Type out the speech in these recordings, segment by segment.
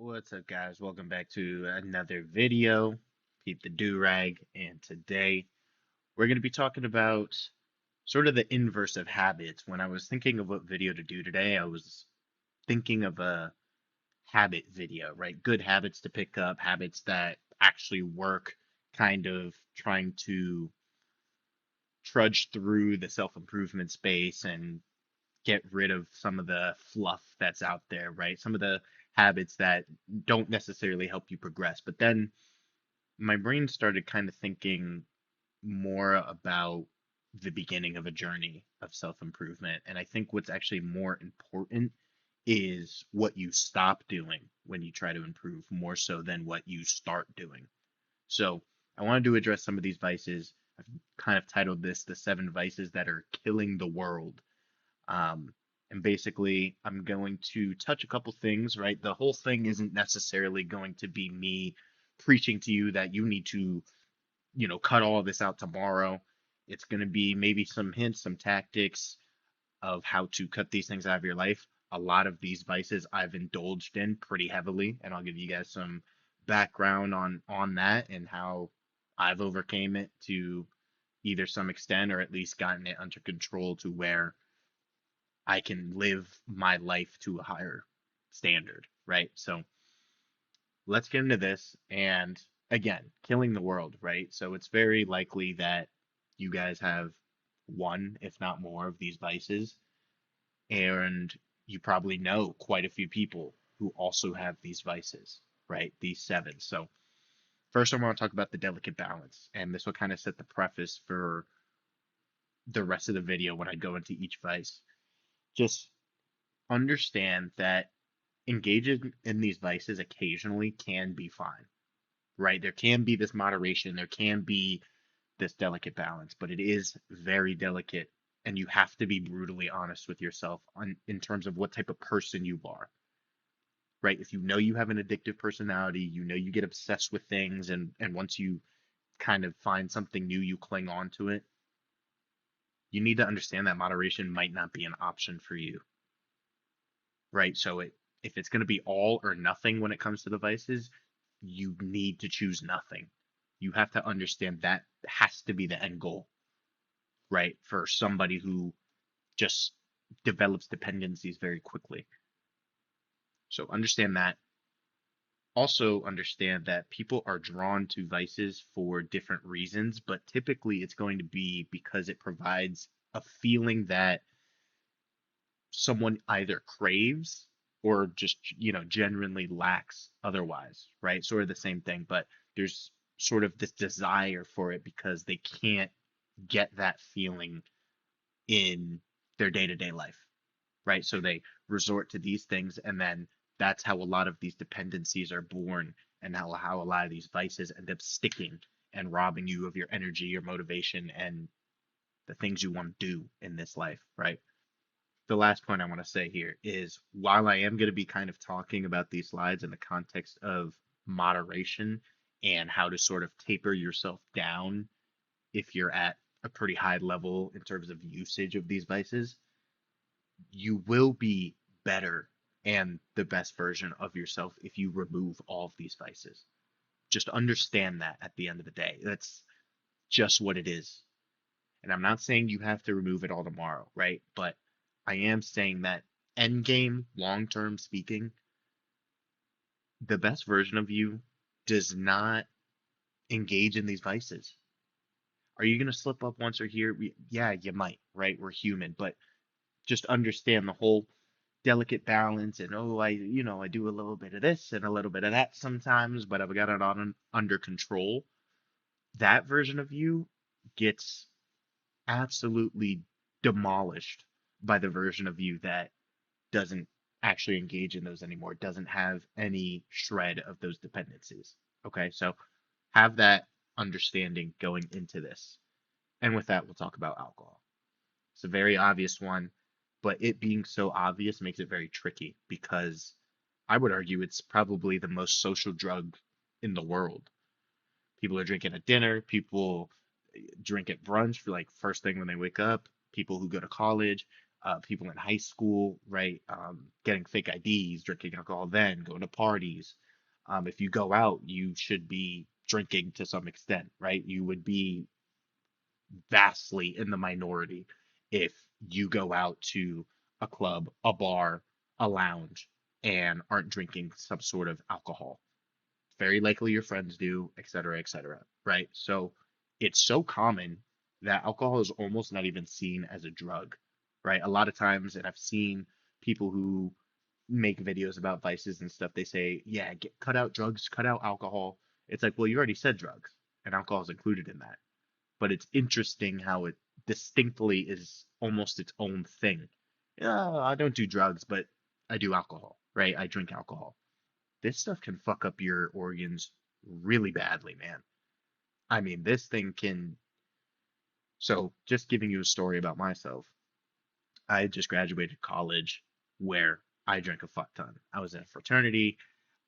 What's up, guys? Welcome back to another video. Pete the Do-Rag, and today we're going to be talking about sort of the inverse of habits. When I was thinking of what video to do today, I was thinking of a habit video, right? Good habits to pick up, habits that actually work, kind of trying to trudge through the self-improvement space and get rid of some of the fluff that's out there, right? Some of the habits that don't necessarily help you progress. But then my brain started kind of thinking more about the beginning of a journey of self-improvement. And I think what's actually more important is what you stop doing when you try to improve more so than what you start doing. So I wanted to address some of these vices. I've kind of titled this The Seven Vices That Are Killing the World. And basically, I'm going to touch a couple things, right? The whole thing isn't necessarily going to be me preaching to you that you need to, cut all of this out tomorrow. It's going to be maybe some hints, some tactics of how to cut these things out of your life. A lot of these vices I've indulged in pretty heavily, and I'll give you guys some background on that and how I've overcame it to either some extent or at least gotten it under control to where I can live my life to a higher standard, right? So let's get into this. And again, killing the world, right? So it's very likely that you guys have one, if not more, of these vices. And you probably know quite a few people who also have these vices, right? These seven. So first, I want to talk about the delicate balance. And this will kind of set the preface for the rest of the video when I go into each vice. Just understand that engaging in these vices occasionally can be fine, right? There can be this moderation, there can be this delicate balance, but it is very delicate. And you have to be brutally honest with yourself in terms of what type of person you are, right? If you know you have an addictive personality, you know you get obsessed with things, and once you kind of find something new, you cling on to it. You need to understand that moderation might not be an option for you, right? So if it's going to be all or nothing when it comes to devices, you need to choose nothing. You have to understand that has to be the end goal, right? For somebody who just develops dependencies very quickly. So understand that. Also understand that people are drawn to vices for different reasons, but typically it's going to be because it provides a feeling that someone either craves or just genuinely lacks otherwise, right? Sort of the same thing, but there's sort of this desire for it because they can't get that feeling in their day-to-day life, right? So they resort to these things, and then that's how a lot of these dependencies are born, and how a lot of these vices end up sticking and robbing you of your energy, your motivation, and the things you want to do in this life, right? The last point I want to say here is while I am going to be kind of talking about these slides in the context of moderation and how to sort of taper yourself down if you're at a pretty high level in terms of usage of these vices, you will be better and the best version of yourself if you remove all of these vices. Just understand that at the end of the day. That's just what it is. And I'm not saying you have to remove it all tomorrow, right? But I am saying that end game, long term speaking, the best version of you does not engage in these vices. Are you going to slip up once or here? Yeah, you might, right? We're human, but just understand the whole delicate balance and oh, I do a little bit of this and a little bit of that sometimes, but I've got it on under control. That version of you gets absolutely demolished by the version of you that doesn't actually engage in those anymore, doesn't have any shred of those dependencies. Okay, so have that understanding going into this. And with that, we'll talk about alcohol. It's a very obvious one, but it being so obvious makes it very tricky because I would argue it's probably the most social drug in the world. People are drinking at dinner, people drink at brunch for like first thing when they wake up, people who go to college. people in high school, right? Getting fake IDs, drinking alcohol, then going to parties. If you go out, you should be drinking to some extent, right? You would be vastly in the minority if you go out to a club, a bar, a lounge, and aren't drinking some sort of alcohol. Very likely your friends do, et cetera, right? So it's so common that alcohol is almost not even seen as a drug, right? A lot of times, and I've seen people who make videos about vices and stuff, they say, yeah, cut out drugs, cut out alcohol. It's like, well, you already said drugs, and alcohol is included in that. But it's interesting how it distinctly is almost its own thing. Yeah, I don't do drugs, but I do alcohol, right? I drink alcohol. This stuff can fuck up your organs really badly, man. I mean, this thing can. So, just giving you a story about myself, I just graduated college where I drank a fuck ton. I was in a fraternity.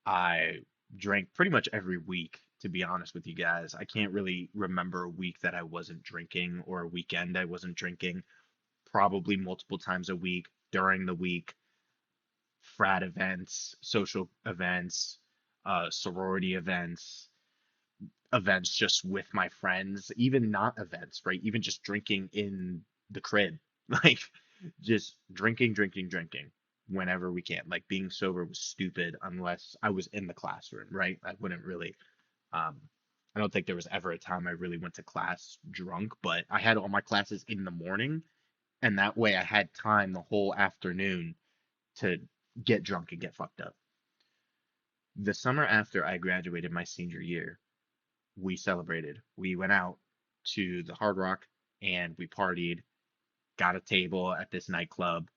I drank pretty much every week, to be honest with you guys. I can't really remember a week that I wasn't drinking or a weekend I wasn't drinking. Probably multiple times a week during the week, frat events, social events, sorority events, events just with my friends, even not events, right? Even just drinking in the crib, like just drinking whenever we can. Like being sober was stupid unless I was in the classroom, right? I wouldn't really, um, I don't think there was ever a time I really went to class drunk, but I had all my classes in the morning, and that way I had time the whole afternoon to get drunk and get fucked up. The summer after I graduated my senior year, we celebrated. We went out to the Hard Rock and we partied, got a table at this nightclub,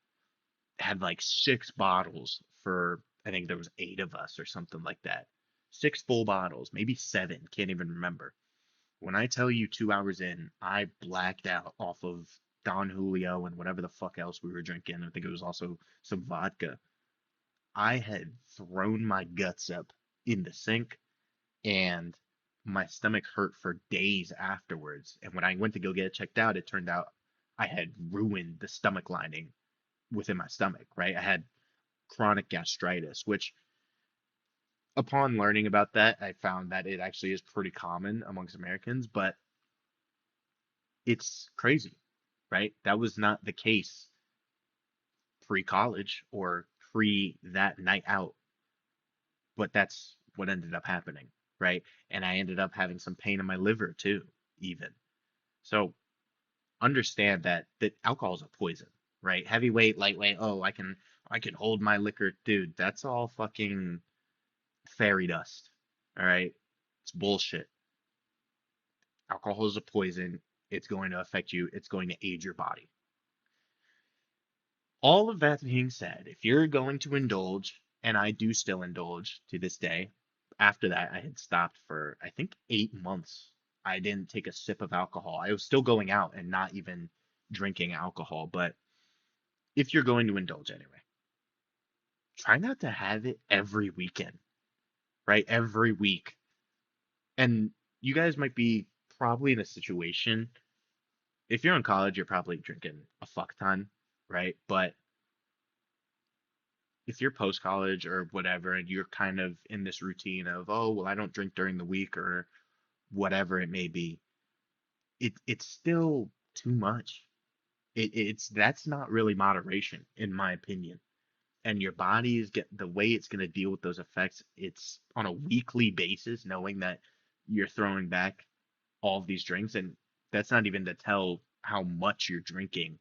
had like 6 bottles for, I think there was 8 of us or something like that. 6 full bottles, maybe 7, can't even remember. When I tell you 2 hours in, I blacked out off of Don Julio and whatever the fuck else we were drinking. I think it was also some vodka. I had thrown my guts up in the sink and my stomach hurt for days afterwards. And when I went to go get it checked out, it turned out I had ruined the stomach lining within my stomach, right? I had chronic gastritis, which upon learning about that, I found that it actually is pretty common amongst Americans, but it's crazy, right? That was not the case pre-college or pre that night out, but that's what ended up happening, right? And I ended up having some pain in my liver too, even. So understand that alcohol is a poison, right? Heavyweight, lightweight. Oh, I can hold my liquor, dude. That's all fucking fairy dust. All right, it's bullshit. Alcohol is a poison. It's going to affect you. It's going to age your body. All of that being said, if you're going to indulge, and I do still indulge to this day, after that I had stopped for I think 8 months. I didn't take a sip of alcohol. I was still going out and not even drinking alcohol, but if you're going to indulge anyway, try not to have it every weekend, right? Every week. And you guys might be probably in a situation, if you're in college, you're probably drinking a fuck ton, right? But if you're post college or whatever, and you're kind of in this routine of, oh, well, I don't drink during the week or whatever it may be, it's still too much. It's that's not really moderation, in my opinion. And your body is get the way it's going to deal with those effects. It's on a weekly basis, knowing that you're throwing back all of these drinks, and that's not even to tell how much you're drinking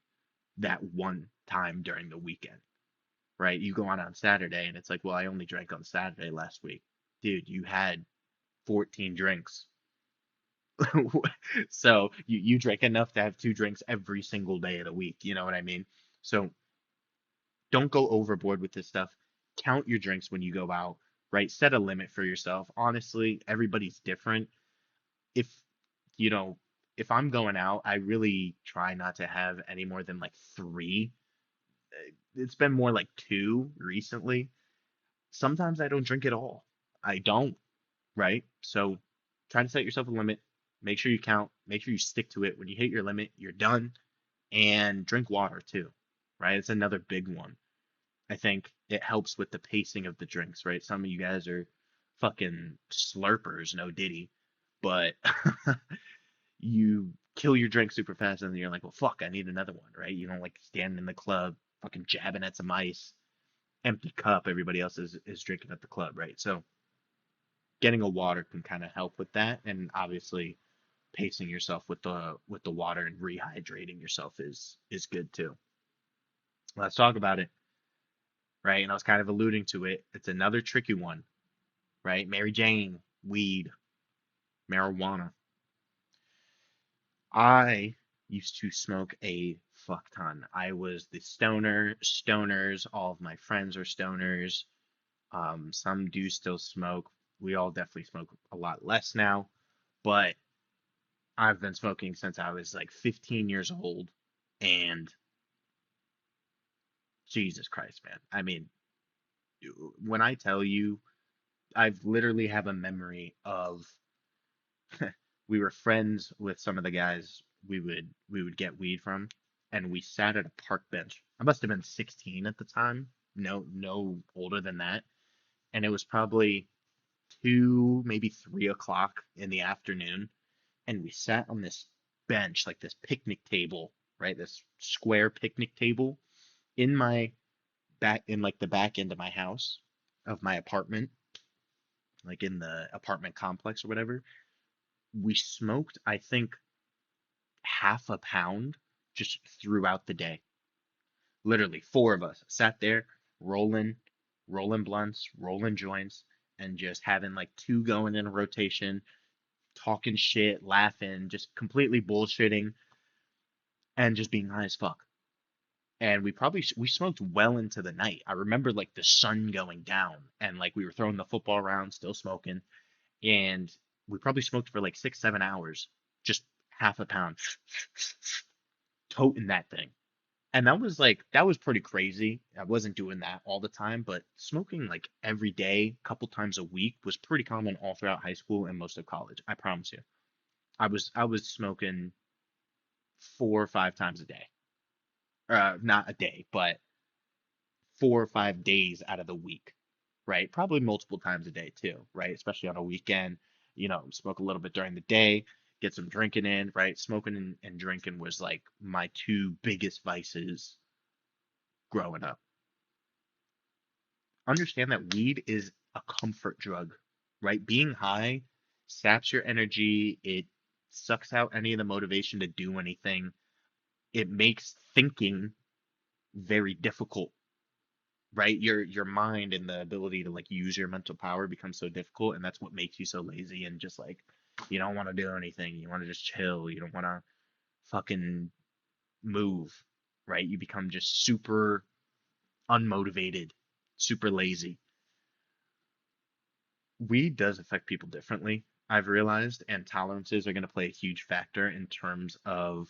that one time during the weekend, right? You go on Saturday, and it's like, well, I only drank on Saturday last week, dude. You had 14 drinks. So you drink enough to have 2 drinks every single day of the week. You know what I mean? So don't go overboard with this stuff. Count your drinks when you go out, right? Set a limit for yourself. Honestly, everybody's different. If, you know, if I'm going out, I really try not to have any more than like 3. It's been more like 2 recently. Sometimes I don't drink at all. I don't, right? So try to set yourself a limit. Make sure you count. Make sure you stick to it. When you hit your limit, you're done. And drink water too, right? It's another big one. I think it helps with the pacing of the drinks, right? Some of you guys are fucking slurpers, no diddy, but you kill your drink super fast and then you're like, well, fuck, I need another one, right? You don't like standing in the club, fucking jabbing at some ice, empty cup, everybody else is drinking at the club, right? So getting a water can kind of help with that, and obviously pacing yourself with the water and rehydrating yourself is good too. Let's talk about it, right? And I was kind of alluding to it. It's another tricky one, right? Mary Jane, weed, marijuana. I used to smoke a fuck ton. I was the stoners. All of my friends are stoners. Some do still smoke. We all definitely smoke a lot less now, but I've been smoking since I was like 15 years old. And Jesus Christ, man. I mean, when I tell you, I've literally have a memory of we were friends with some of the guys we would get weed from, and we sat at a park bench. I must have been 16 at the time, no older than that, and it was probably 2, maybe 3 o'clock in the afternoon, and we sat on this bench, like this picnic table, right? This square picnic table in my in like the back end of my house, of my apartment, like in the apartment complex or whatever. We smoked, I think, half a pound just throughout the day. Literally, four of us sat there rolling, rolling blunts, rolling joints, and just having like two going in a rotation, talking shit, laughing, just completely bullshitting, and just being high as fuck. And we smoked well into the night. I remember like the sun going down, and like we were throwing the football around, still smoking, and we probably smoked for like 6, 7 hours, just half a pound, toting that thing. And that was pretty crazy. I wasn't doing that all the time, but smoking like every day, couple times a week was pretty common all throughout high school and most of college. I promise you. I was smoking 4 or 5 times a day. Not a day, but 4 or 5 days out of the week, right? Probably multiple times a day too, right? Especially on a weekend, smoke a little bit during the day, get some drinking in, right? Smoking and drinking was like my two biggest vices growing up. Understand that weed is a comfort drug, right? Being high saps your energy, it sucks out any of the motivation to do anything. It makes thinking very difficult, right? Your mind and the ability to like use your mental power becomes so difficult, and that's what makes you so lazy and just like you don't want to do anything. You want to just chill. You don't want to fucking move, right? You become just super unmotivated, super lazy. Weed does affect people differently, I've realized, and tolerances are going to play a huge factor in terms of,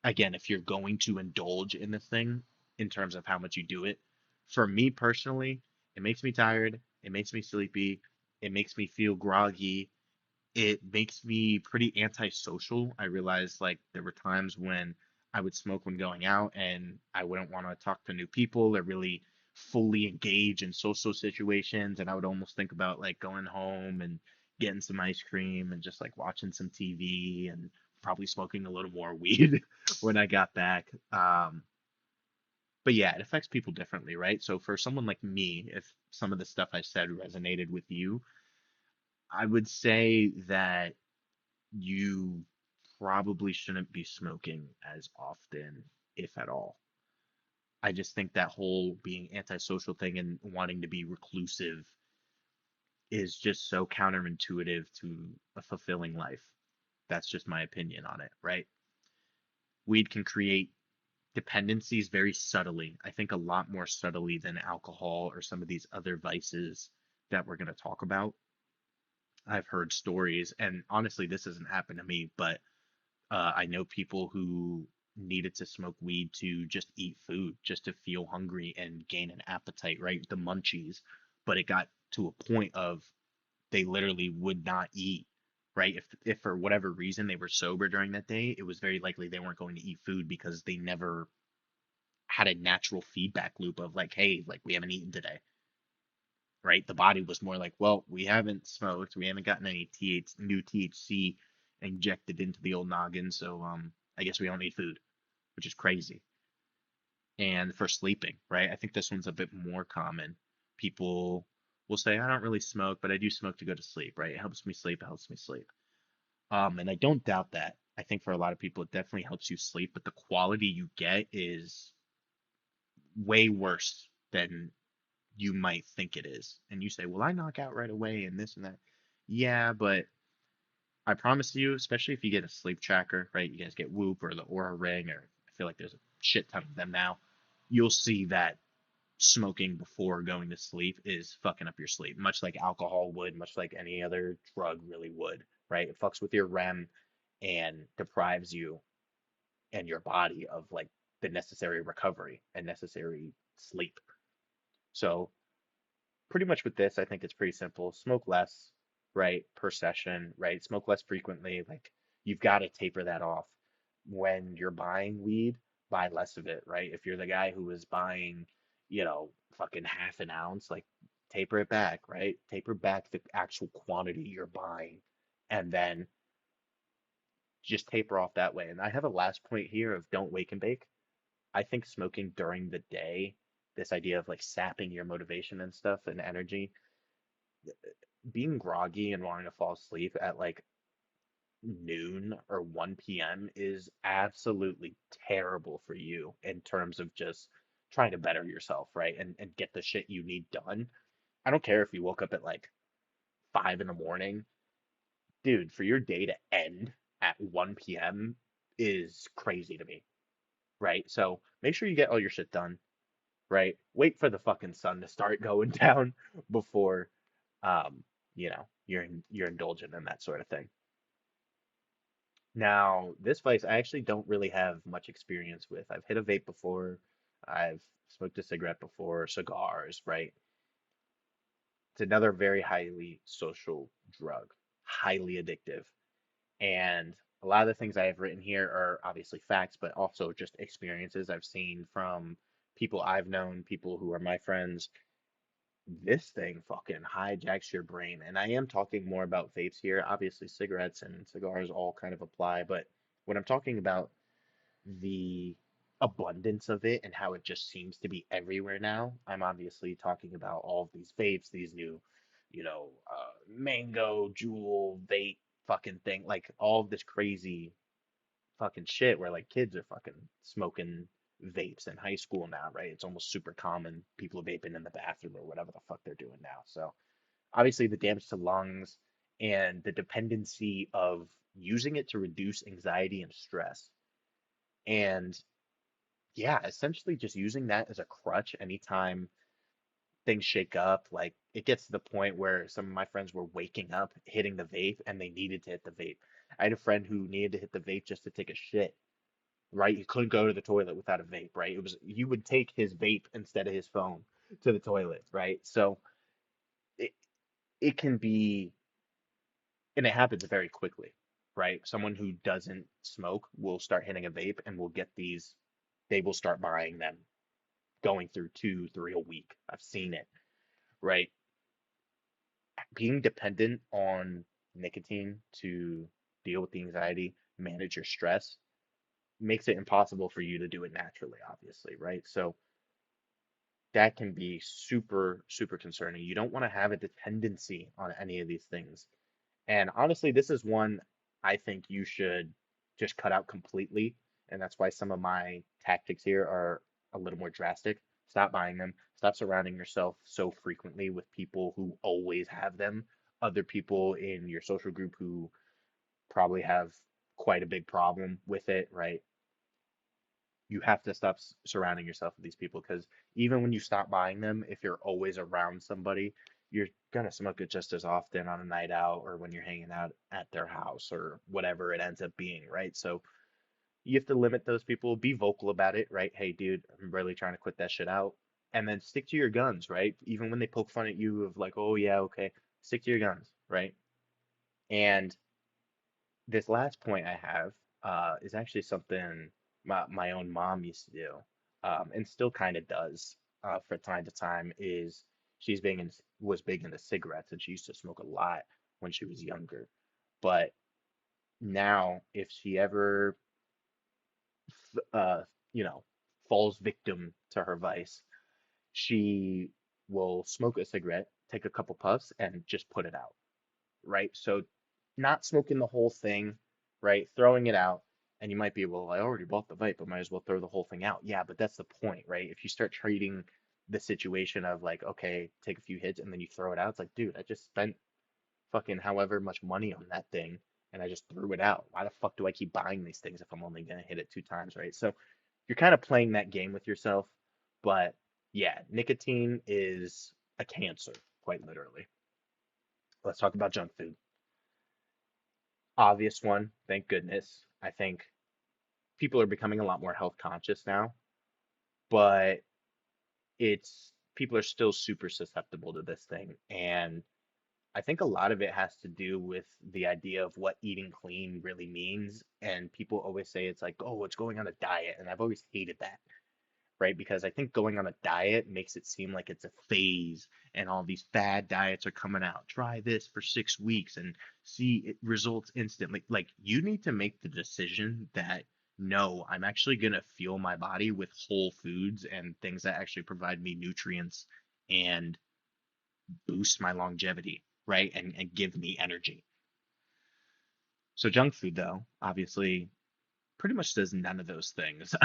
again, if you're going to indulge in the thing, in terms of how much you do it. For me personally, it makes me tired, it makes me sleepy, it makes me feel groggy, it makes me pretty antisocial. I realized like there were times when I would smoke when going out and I wouldn't want to talk to new people or really fully engage in social situations. And I would almost think about like going home and getting some ice cream and just like watching some TV and probably smoking a little more weed when I got back. But yeah, it affects people differently, right? So for someone like me, if some of the stuff I said resonated with you, I would say that you probably shouldn't be smoking as often, if at all. I just think that whole being antisocial thing and wanting to be reclusive is just so counterintuitive to a fulfilling life. That's just my opinion on it, right? Weed can create dependencies very subtly. I think a lot more subtly than alcohol or some of these other vices that we're going to talk about. I've heard stories, and honestly, this hasn't happened to me, but I know people who needed to smoke weed to just eat food, just to feel hungry and gain an appetite, right? The munchies. But it got to a point of they literally would not eat, right? If for whatever reason they were sober during that day, it was very likely they weren't going to eat food because they never had a natural feedback loop of like, hey, like we haven't eaten today, right? The body was more like, well, we haven't smoked, we haven't gotten any new THC injected into the old noggin, so I guess we don't need food, which is crazy. And for sleeping, right? I think this one's a bit more common. People will say, I don't really smoke, but I do smoke to go to sleep, right? It helps me sleep, it helps me sleep. And I don't doubt that. I think for a lot of people, it definitely helps you sleep, but the quality you get is way worse than you might think it is. And you say, well, I knock out right away and this and that. Yeah, but I promise you, especially if you get a sleep tracker, right? You guys get Whoop or the Aura Ring, or I feel like there's a shit ton of them now. You'll see that smoking before going to sleep is fucking up your sleep, much like alcohol would, much like any other drug really would, right? It fucks with your REM and deprives you and your body of like the necessary recovery and necessary sleep. So pretty much with this, I think it's pretty simple. Smoke less, right, per session, right? Smoke less frequently. Like you've got to taper that off. When you're buying weed, buy less of it, right? If you're the guy who is buying, fucking half an ounce, like taper it back, right? Taper back the actual quantity you're buying and then just taper off that way. And I have a last point here of don't wake and bake. I think smoking during the day, this idea of like sapping your motivation and stuff and energy, being groggy and wanting to fall asleep at like noon or 1 p.m. is absolutely terrible for you in terms of just trying to better yourself, right? And get the shit you need done. I don't care if you woke up at like 5 in the morning, dude, for your day to end at 1 p.m. is crazy to me, right? So make sure you get all your shit done, right? Wait for the fucking sun to start going down before you're indulgent in that sort of thing. Now, this vice I actually don't really have much experience with. I've hit a vape before, I've smoked a cigarette before, cigars, right? It's another very highly social drug, highly addictive. And a lot of the things I have written here are obviously facts, but also just experiences I've seen from people I've known, people who are my friends. This thing fucking hijacks your brain. And I am talking more about vapes here. Obviously, cigarettes and cigars all kind of apply, but when I'm talking about the abundance of it and how it just seems to be everywhere now, I'm obviously talking about all of these vapes, these new, mango, jewel, vape fucking thing, like all of this crazy fucking shit where like kids are fucking smoking vapes in high school now, right? It's almost super common. People vaping in the bathroom or whatever the fuck they're doing now. So obviously the damage to lungs and the dependency of using it to reduce anxiety and stress. And yeah, essentially just using that as a crutch anytime things shake up. Like it gets to the point where some of my friends were waking up, hitting the vape, and they needed to hit the vape. I had a friend who needed to hit the vape just to take a shit, right? He couldn't go to the toilet without a vape, right? It was you would take his vape instead of his phone to the toilet, right? So it it can be, and it happens very quickly, right? Someone who doesn't smoke will start hitting a vape and will get these, they will start buying them, going through two, three a week. I've seen it, right? Being dependent on nicotine to deal with the anxiety, manage your stress, makes it impossible for you to do it naturally, obviously, right? So that can be super, super concerning. You don't want to have a dependency on any of these things. And honestly, this is one I think you should just cut out completely. And that's why some of my tactics here are a little more drastic. Stop buying them. Stop surrounding yourself so frequently with people who always have them. Other people in your social group who probably have quite a big problem with it, right? You have to stop surrounding yourself with these people because even when you stop buying them, if you're always around somebody, you're gonna smoke it just as often on a night out or when you're hanging out at their house or whatever it ends up being, right? So you have to limit those people, be vocal about it, right? Hey, dude, I'm really trying to quit that shit out. And then stick to your guns, right? Even when they poke fun at you of like, oh yeah, okay, stick to your guns, right? And this last point I have is actually something my own mom used to do. and still kind of does for time to time, is was big into cigarettes, and she used to smoke a lot when she was younger. But now, if she ever, uh, you know, falls victim to her vice, she will smoke a cigarette, take a couple puffs, and just put it out, right? So, not smoking the whole thing, right? Throwing it out. And you might be, well, I already bought the vape, but might as well throw the whole thing out. Yeah, but that's the point, right? If you start treating the situation of like, okay, take a few hits and then you throw it out, it's like, dude, I just spent fucking however much money on that thing and I just threw it out. Why the fuck do I keep buying these things if I'm only gonna hit it two times, right? So you're kind of playing that game with yourself. But yeah, nicotine is a cancer, quite literally. Let's talk about junk food. Obvious one, thank goodness. I think people are becoming a lot more health conscious now, but it's people are still super susceptible to this thing. And I think a lot of it has to do with the idea of what eating clean really means. And people always say it's like, oh, it's going on a diet. And I've always hated that, right? Because I think going on a diet makes it seem like it's a phase and all these fad diets are coming out. Try this for 6 weeks and see it results instantly. Like you need to make the decision that no, I'm actually going to fuel my body with whole foods and things that actually provide me nutrients and boost my longevity, right? And give me energy. So junk food though, obviously pretty much does none of those things.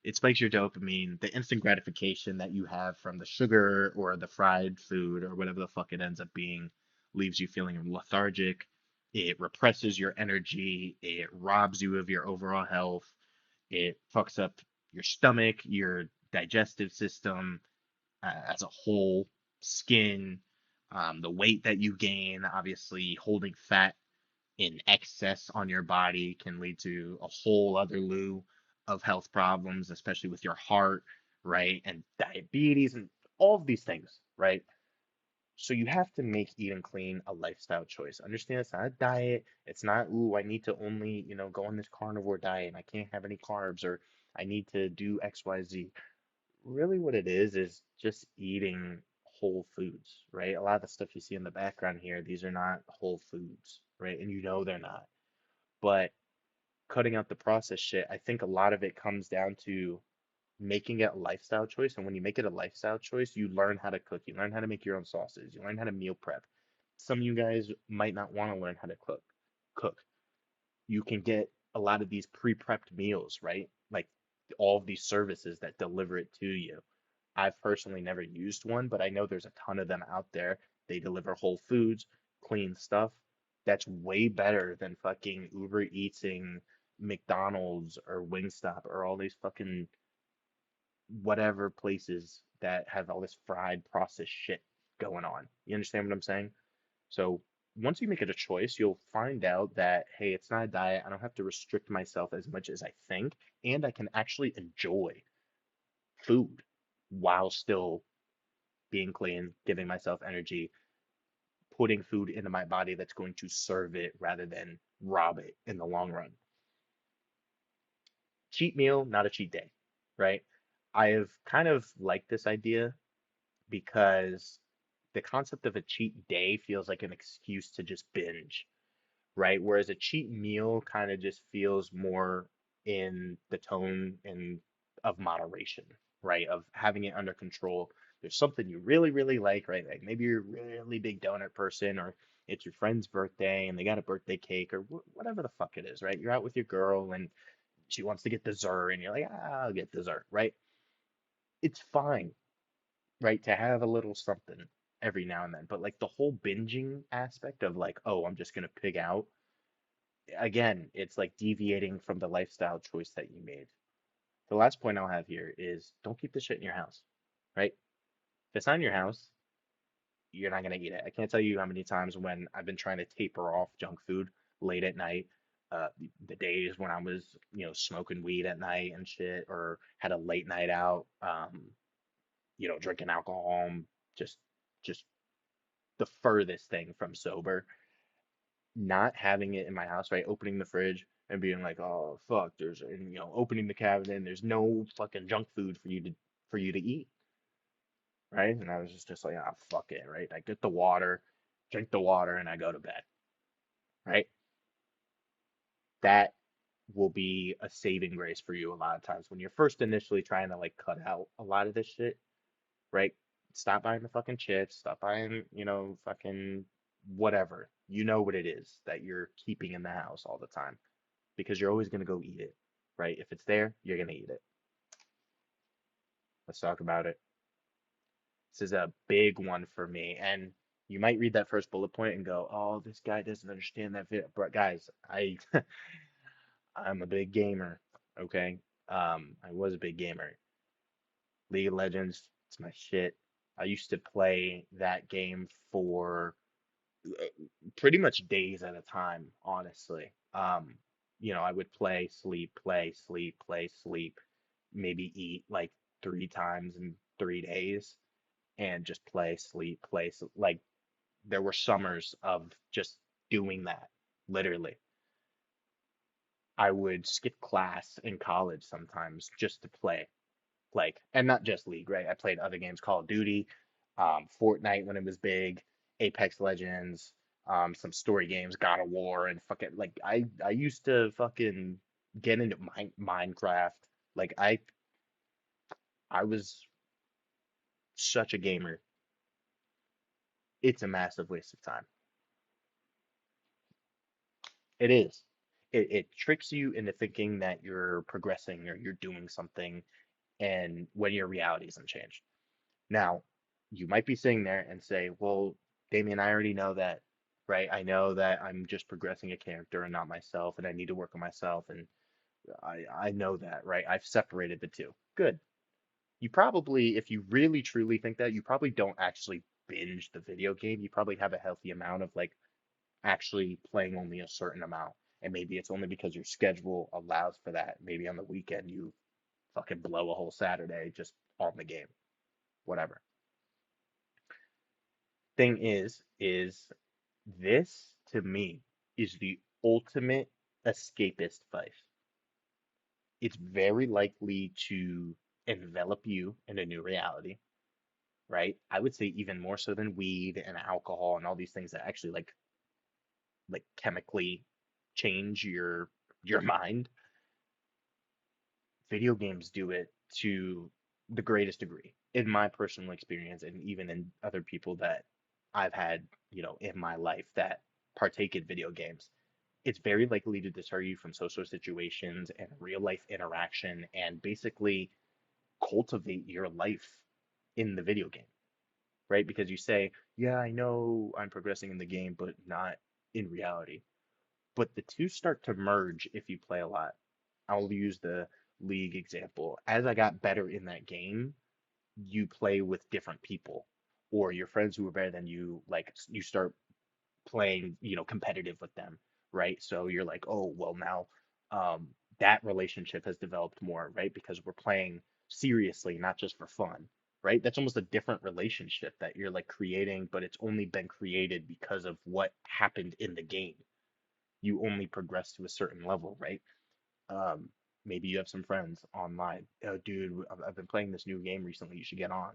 It spikes your dopamine, the instant gratification that you have from the sugar or the fried food or whatever the fuck it ends up being, leaves you feeling lethargic. It represses your energy. It robs you of your overall health. It fucks up your stomach, your digestive system as a whole, skin, the weight that you gain. Obviously, holding fat in excess on your body can lead to a whole other slew of health problems, especially with your heart, right? And diabetes and all of these things, right? So you have to make eating clean a lifestyle choice. Understand it's not a diet. It's not, ooh, I need to only, go on this carnivore diet and I can't have any carbs or I need to do XYZ. Really what it is just eating whole foods, right? A lot of the stuff you see in the background here, these are not whole foods, right? And you know they're not. But cutting out the processed shit, I think a lot of it comes down to making it a lifestyle choice. And when you make it a lifestyle choice, you learn how to cook. You learn how to make your own sauces. You learn how to meal prep. Some of you guys might not want to learn how to cook. You can get a lot of these pre-prepped meals, right? Like all of these services that deliver it to you. I've personally never used one, but I know there's a ton of them out there. They deliver whole foods, clean stuff. That's way better than fucking Uber Eating, McDonald's or Wingstop or all these fucking whatever places that have all this fried processed shit going on. You understand what I'm saying? So once you make it a choice, you'll find out that, hey, it's not a diet. I don't have to restrict myself as much as I think, and I can actually enjoy food while still being clean, giving myself energy, putting food into my body that's going to serve it rather than rob it in the long run. Cheat meal, not a cheat day, right? I have kind of liked this idea because the concept of a cheat day feels like an excuse to just binge, right? Whereas a cheat meal kind of just feels more in the tone and of moderation, right? Of having it under control. There's something you really, really like, right? Like maybe you're a really big donut person, or it's your friend's birthday and they got a birthday cake, or whatever the fuck it is, right? You're out with your girl and she wants to get dessert, and you're like, ah, I'll get dessert, right? It's fine, right? To have a little something every now and then. But like the whole binging aspect of like, oh, I'm just gonna pig out, again, it's like deviating from the lifestyle choice that you made. The last point I'll have here is don't keep this shit in your house, right? If it's not in your house, you're not gonna eat it. I can't tell you how many times when I've been trying to taper off junk food late at night, the days when I was, smoking weed at night and shit, or had a late night out, drinking alcohol, just just the furthest thing from sober, not having it in my house, right? Opening the fridge, and being like, oh fuck, and opening the cabinet and there's no fucking junk food for you to eat, right? And I was just like, ah, fuck it, right? I get the water, drink the water, and I go to bed, right? That will be a saving grace for you a lot of times when you're first initially trying to like cut out a lot of this shit, right? Stop buying the fucking chips, stop buying, fucking whatever. You know what it is that you're keeping in the house all the time because you're always going to go eat it, right? If it's there, you're going to eat it. Let's talk about it. This is a big one for me. And you might read that first bullet point and go, "Oh, this guy doesn't understand that video." But guys, I'm a big gamer, okay? I was a big gamer. League of Legends, it's my shit. I used to play that game for uh, pretty much days at a time, honestly. I would play, sleep, play, sleep, maybe eat like 3 times in 3 days and just play, sleep, play. Like there were summers of just doing that, literally. I would skip class in college sometimes just to play, like, and not just League, right? I played other games, Call of Duty, Fortnite when it was big, Apex Legends, some story games, God of War, and fucking like I used to fucking get into Minecraft. Like I was such a gamer. It's a massive waste of time. It is. It tricks you into thinking that you're progressing or you're doing something, and when your reality isn't changed. Now, you might be sitting there and say, well, Damien, I already know that, right? I know that I'm just progressing a character and not myself, and I need to work on myself, and I know that, right? I've separated the two. Good. You probably, if you really truly think that, you probably don't actually binge the video game. You probably have a healthy amount of like actually playing only a certain amount. And maybe it's only because your schedule allows for that. Maybe on the weekend you fucking blow a whole Saturday just on the game, whatever. Thing is this to me is the ultimate escapist vice. It's very likely to envelop you in a new reality, right? I would say even more so than weed and alcohol and all these things that actually like chemically change your mind. Video games do it to the greatest degree, in my personal experience, and even in other people that I've had, in my life that partake in video games. It's very likely to deter you from social situations and real life interaction and basically cultivate your life in the video game, right? Because you say, yeah, I know I'm progressing in the game, but not in reality. But the two start to merge if you play a lot. I'll use the League example. As I got better in that game, you play with different people, or your friends who are better than you, like you start playing, competitive with them, right? So you're like, oh, well, now um, that relationship has developed more, right? Because we're playing seriously, not just for fun, right? That's almost a different relationship that you're like creating, but it's only been created because of what happened in the game. You only progress to a certain level, right? Um, Maybe you have some friends online. Oh, dude, I've been playing this new game recently. You should get on,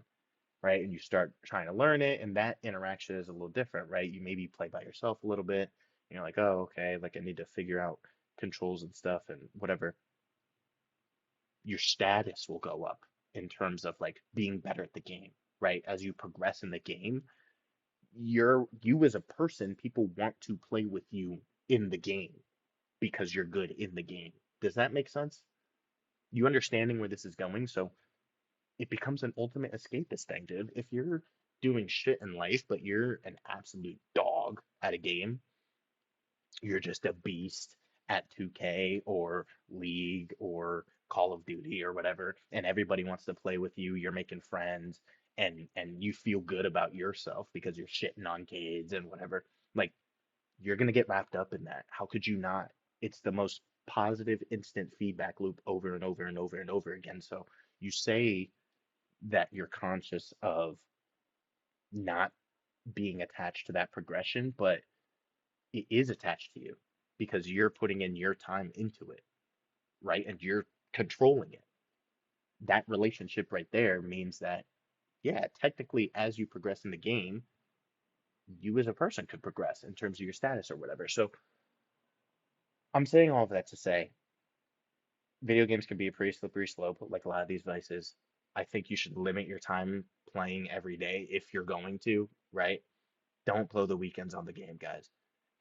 right? And you start trying to learn it, and that interaction is a little different, right? You maybe play by yourself a little bit. And you're like, oh, okay, like I need to figure out controls and stuff and whatever. Your status will go up in terms of like being better at the game, right? As you progress in the game, you as a person, people want to play with you in the game because you're good in the game. Does that make sense? You understanding where this is going? So it becomes an ultimate escapist thing, dude. If you're doing shit in life, but you're an absolute dog at a game, you're just a beast at 2K or League or Call of Duty or whatever, and everybody wants to play with you, you're making friends, and you feel good about yourself because you're shitting on kids and whatever. Like you're gonna get wrapped up in that. How could you not? It's the most positive instant feedback loop over and over and over and over again. So you say that you're conscious of not being attached to that progression, but it is attached to you. because you're putting in your time into it, right? And you're controlling it. That relationship right there means that, yeah, technically, as you progress in the game, you as a person could progress in terms of your status or whatever. So I'm saying all of that to say video games can be a pretty slippery slope, like a lot of these vices. I think you should limit your time playing every day if you're going to, right? Don't blow the weekends on the game, guys.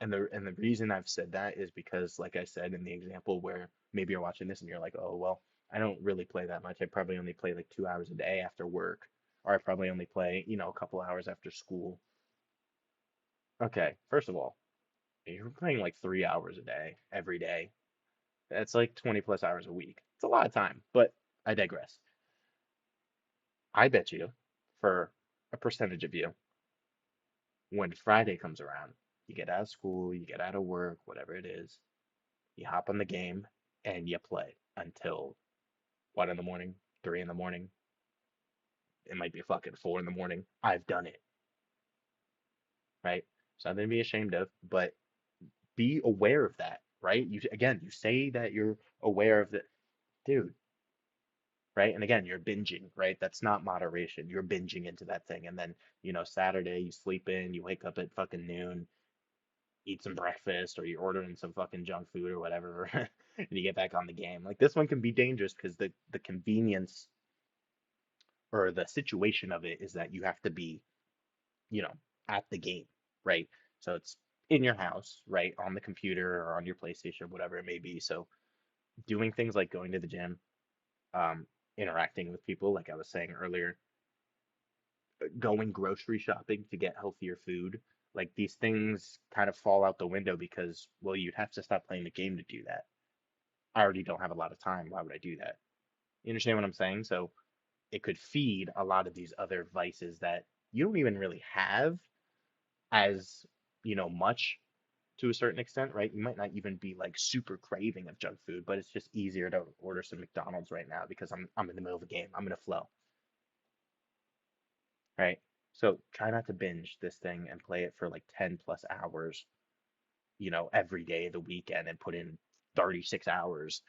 And the reason I've said that is because, like I said in the example where maybe you're watching this and you're like, oh, well, I don't really play that much. I probably only play like 2 hours a day after work, or I probably only play, a couple hours after school. Okay, first of all, you're playing like 3 hours a day every day. That's like 20 plus hours a week. It's a lot of time, but I digress. I bet you, for a percentage of you, when Friday comes around, you get out of school, you get out of work, whatever it is, you hop on the game and you play until 1 in the morning, 3 in the morning. It might be fucking 4 in the morning. I've done it, right? Something to be ashamed of, but be aware of that, right? You say that you're aware of the dude, right? And again, you're binging, right? That's not moderation. You're binging into that thing. And then, Saturday you sleep in, you wake up at fucking noon, eat some breakfast, or you're ordering some fucking junk food or whatever, and you get back on the game. Like this one can be dangerous because the convenience or the situation of it is that you have to be, you know, at the game, right? So it's in your house, right? On the computer or on your PlayStation, whatever it may be. So doing things like going to the gym, um, interacting with people, like I was saying earlier, going grocery shopping to get healthier food. Like these things kind of fall out the window because, well, you'd have to stop playing the game to do that. I already don't have a lot of time. Why would I do that? You understand what I'm saying? So it could feed a lot of these other vices that you don't even really have as, much to a certain extent, right? You might not even be like super craving of junk food, but it's just easier to order some McDonald's right now because I'm in the middle of a game. I'm in a flow, right? So try not to binge this thing and play it for like 10 plus hours, every day of the weekend and put in 36 hours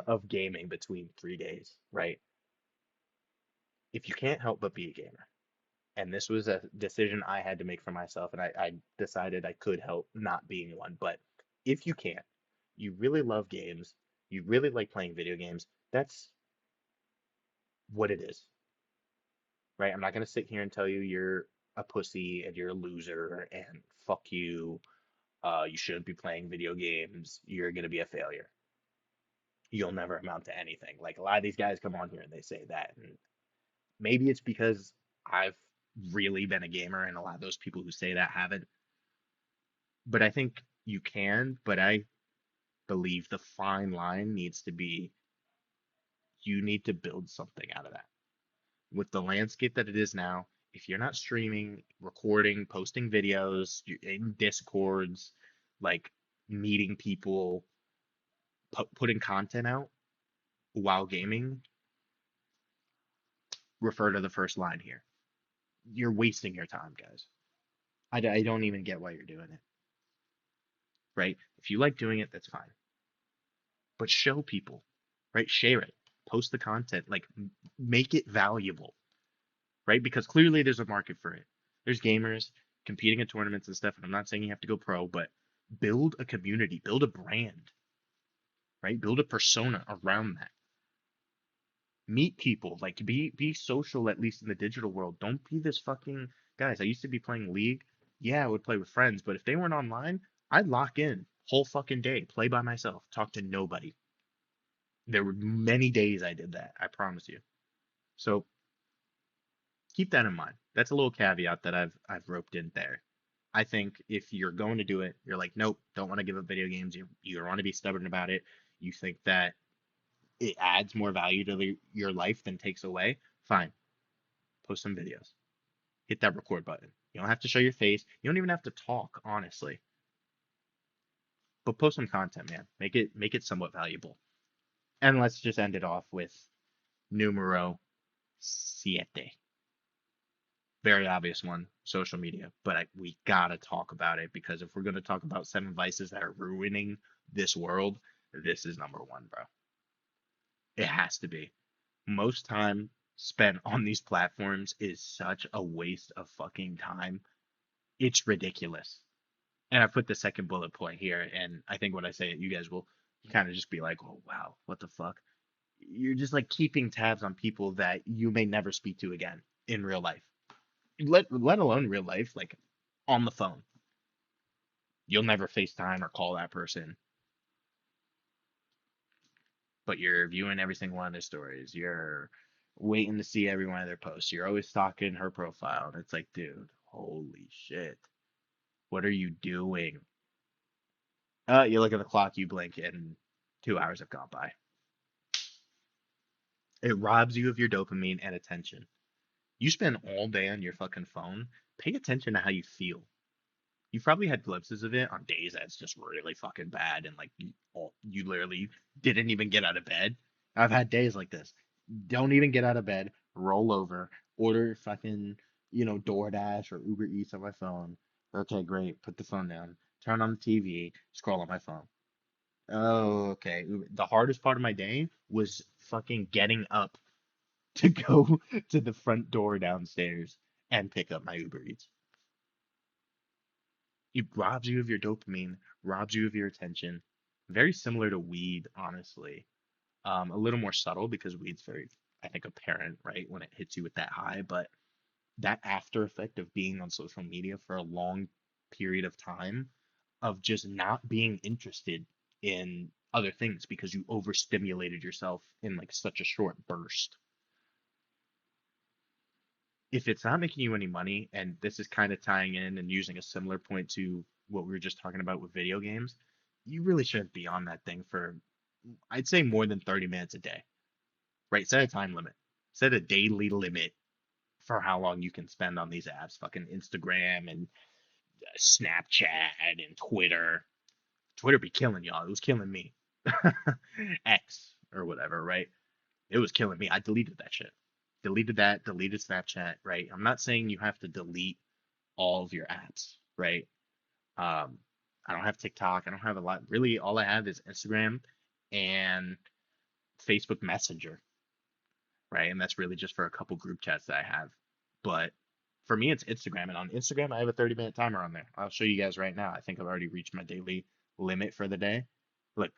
of gaming between 3 days, right? If you can't help but be a gamer, and this was a decision I had to make for myself, and I decided I could help not being one, but if you can't, you really love games, you really like playing video games, that's what it is, right? I'm not going to sit here and tell you you're a pussy and you're a loser and fuck you. You shouldn't be playing video games. You're going to be a failure. You'll never amount to anything. Like a lot of these guys come on here and they say that. And maybe it's because I've really been a gamer and a lot of those people who say that haven't. But I think you can, but I believe the fine line needs to be you need to build something out of that. With the landscape that it is now, if you're not streaming, recording, posting videos, you're in discords, like meeting people, putting content out while gaming, refer to the first line here. You're wasting your time, guys. I don't even get why you're doing it, right? If you like doing it, that's fine. But show people, right? Share it, post the content, like make it valuable, right? Because clearly there's a market for it. There's gamers competing in tournaments and stuff, and I'm not saying you have to go pro, but build a community, build a brand, right? Build a persona around that. Meet people, like be social at least in the digital world. Don't be this fucking guys. I used to be playing League. Yeah, I would play with friends, but if they weren't online, I'd lock in whole fucking day, play by myself, talk to nobody. There were many days I did that, I promise you. So keep that in mind. That's a little caveat that I've roped in there. I think if you're going to do it, you're like, nope, don't want to give up video games. You want to be stubborn about it. You think that it adds more value to your life than takes away. Fine, post some videos. Hit that record button. You don't have to show your face. You don't even have to talk, honestly. But post some content, man. Make it somewhat valuable. And let's just end it off with numero siete. Very obvious one, social media. But we gotta talk about it because if we're gonna talk about seven vices that are ruining this world, this is number one, bro. It has to be. Most time spent on these platforms is such a waste of fucking time. It's ridiculous. And I put the second bullet point here, and I think when I say it, you guys will kind of just be like, "Oh wow, what the fuck?" You're just like keeping tabs on people that you may never speak to again in real life. Let alone real life, like on the phone. You'll never FaceTime or call that person, but you're viewing every single one of their stories. You're waiting to see every one of their posts. You're always stalking her profile, and it's like, dude, holy shit, what are you doing? You look at the clock, you blink, and 2 hours have gone by. It robs you of your dopamine and attention. You spend all day on your fucking phone. Pay attention to how you feel. You've probably had glimpses of it on days that's just really fucking bad and like you literally didn't even get out of bed. I've had days like this. Don't even get out of bed, roll over, order fucking, DoorDash or Uber Eats on my phone. Okay, great. Put the phone down. Turn on the TV, scroll on my phone. Oh, okay. The hardest part of my day was fucking getting up to go to the front door downstairs and pick up my Uber Eats. It robs you of your dopamine, robs you of your attention. Very similar to weed, honestly. A little more subtle because weed's very, I think, apparent, right, when it hits you with that high. But that after effect of being on social media for a long period of time, of just not being interested in other things because you overstimulated yourself in like such a short burst. If it's not making you any money, and this is kind of tying in and using a similar point to what we were just talking about with video games, you really shouldn't be on that thing for, I'd say, more than 30 minutes a day, right? Set a time limit, set a daily limit for how long you can spend on these apps, fucking Instagram and Snapchat and Twitter. Twitter be killing y'all. It was killing me. X or whatever, right? It was killing me. I deleted that shit. Deleted that, deleted Snapchat, right? I'm not saying you have to delete all of your apps, right? Um, I don't have TikTok. I don't have a lot. Really, all I have is Instagram and Facebook Messenger, right? And that's really just for a couple group chats that I have. But for me, it's Instagram. And on Instagram, I have a 30-minute timer on there. I'll show you guys right now. I think I've already reached my daily limit for the day. Look,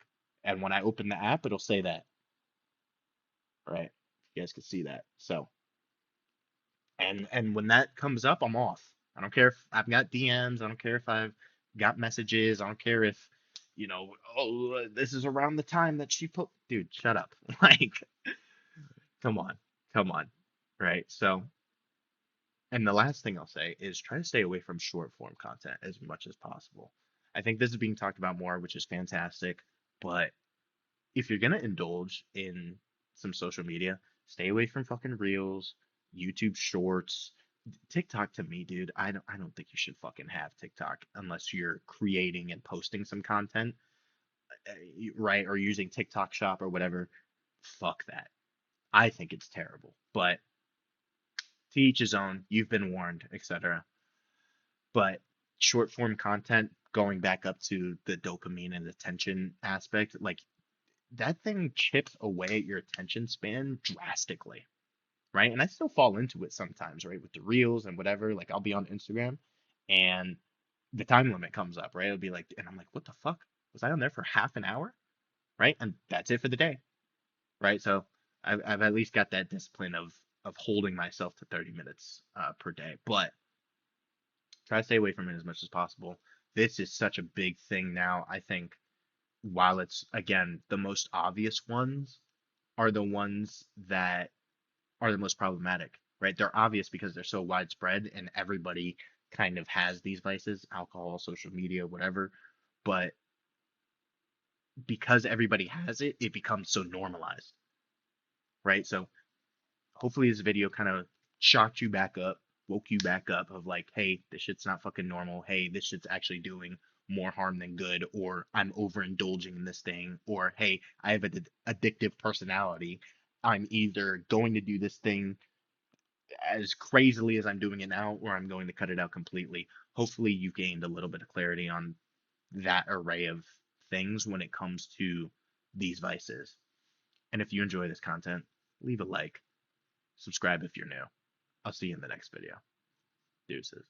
and when I open the app, it'll say that, right? You guys can see that. So, and when that comes up, I'm off. I don't care if I've got DMs. I don't care if I've got messages. I don't care if, oh, this is around the time that she put. Dude, shut up. Like, come on, come on, right? So, and the last thing I'll say is try to stay away from short form content as much as possible. I think this is being talked about more, which is fantastic. But if you're gonna indulge in some social media, stay away from fucking reels, YouTube shorts. TikTok to me, dude, I don't think you should fucking have TikTok unless you're creating and posting some content, right? Or using TikTok Shop or whatever. Fuck that. I think it's terrible. But to each his own. You've been warned, etc. But short form content, going back up to the dopamine and attention aspect, like that thing chips away at your attention span drastically, right? And I still fall into it sometimes, right? With the reels and whatever. Like I'll be on Instagram and the time limit comes up, right? It'll be like, and I'm like, what the fuck? Was I on there for half an hour? Right? And that's it for the day, right? So I've at least got that discipline of holding myself to 30 minutes per day, but try to stay away from it as much as possible. This is such a big thing now. I think while it's again the most obvious ones are the ones that are the most problematic, right? They're obvious because they're so widespread and everybody kind of has these vices, alcohol, social media, whatever. But because everybody has it, it becomes so normalized, right? So hopefully this video kind of shocked you back up, woke you back up of like, hey, this shit's not fucking normal. Hey, this shit's actually doing more harm than good, or I'm overindulging in this thing, or hey, I have an addictive personality. I'm either going to do this thing as crazily as I'm doing it now, or I'm going to cut it out completely. Hopefully, you gained a little bit of clarity on that array of things when it comes to these vices. And if you enjoy this content, leave a like, subscribe if you're new. I'll see you in the next video. Deuces.